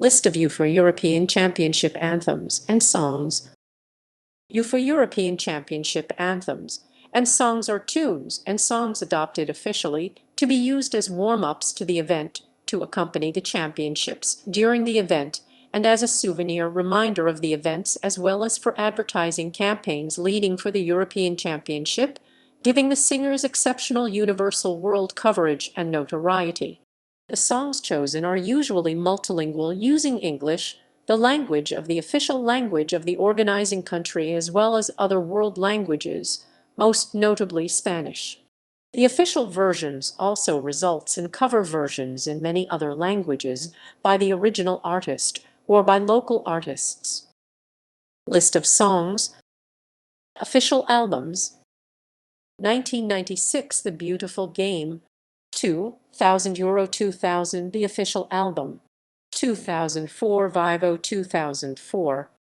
List of UEFA European Championship anthems and songs. UEFA European Championship anthems and songs are tunes and songs adopted officially to be used as warm-ups to the event, to accompany the championships during the event, and as a souvenir reminder of the events, as well as for advertising campaigns leading for the European Championship, giving the singers exceptional universal world coverage and notoriety. The songs chosen are usually multilingual, using English, the language of the official language of the organizing country, as well as other world languages, most notably Spanish. The official versions also results in cover versions in many other languages by the original artist or by local artists. List of songs. Official albums. 1996 The Beautiful Game. 2000 Euro 2000 The official album. 2004 Vivo 2004